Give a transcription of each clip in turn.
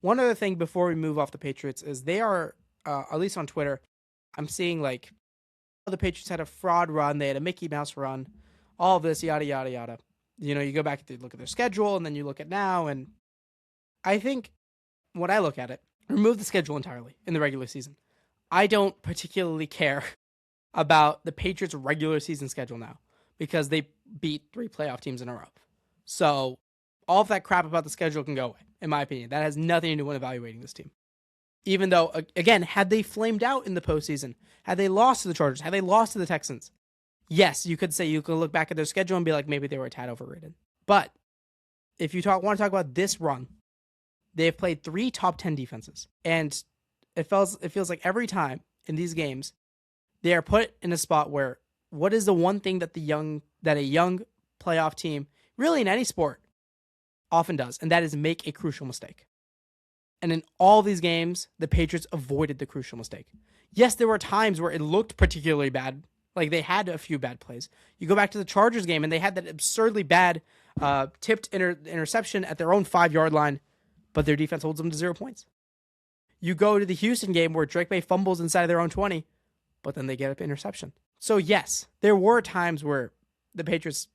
One other thing before we move off the Patriots is they are, at least on Twitter, I'm seeing like the Patriots had a fraud run, they had a Mickey Mouse run, all of this, yada, yada, yada. You go back and look at their schedule, and then you look at now, and I think when I look at it, remove the schedule entirely in the regular season. I don't particularly care about the Patriots' regular season schedule now because they beat 3 playoff teams in a row. So all of that crap about the schedule can go away, in my opinion. That has nothing to do with evaluating this team. Even though, again, had they flamed out in the postseason, had they lost to the Chargers, had they lost to the Texans, yes, you could say you could look back at their schedule and be like, maybe they were a tad overrated. But if you want to talk about this run, they have played 3 top 10 defenses. And it feels like every time in these games, they are put in a spot where what is the one thing that a young playoff team, really in any sport, often does, and that is make a crucial mistake. And in all these games, the Patriots avoided the crucial mistake. Yes, there were times where it looked particularly bad, like they had a few bad plays. You go back to the Chargers game, and they had that absurdly bad tipped interception at their own 5-yard line, but their defense holds them to 0 points. You go to the Houston game where Drake May fumbles inside of their own 20, but then they get up interception. So yes, there were times where the Patriots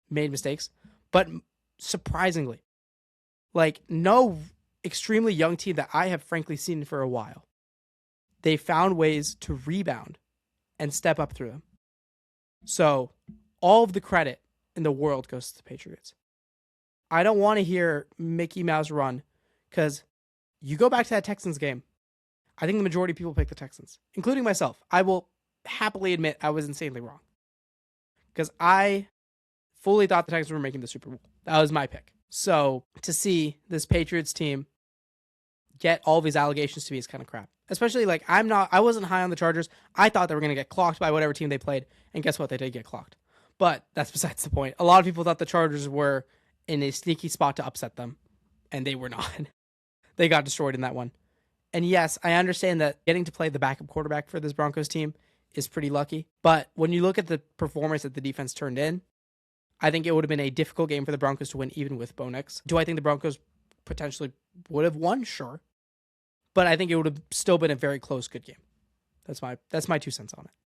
made mistakes, but surprisingly, like no extremely young team that I have frankly seen for a while, they found ways to rebound and step up through them. So all of the credit in the world goes to the Patriots. I don't want to hear Mickey Mouse run because you go back to that Texans game. I think the majority of people pick the Texans, including myself. I will happily admit I was insanely wrong because I fully thought the Texans were making the Super Bowl. That was my pick. So to see this Patriots team get all these allegations to me is kind of crap. Especially like I wasn't high on the Chargers. I thought they were going to get clocked by whatever team they played. And guess what? They did get clocked. But that's besides the point. A lot of people thought the Chargers were in a sneaky spot to upset them. And they were not. They got destroyed in that one. And yes, I understand that getting to play the backup quarterback for this Broncos team is pretty lucky. But when you look at the performance that the defense turned in, I think it would have been a difficult game for the Broncos to win even with Bo Nix. Do I think the Broncos potentially would have won? Sure. But I think it would have still been a very close, good game. That's my 2 cents on it.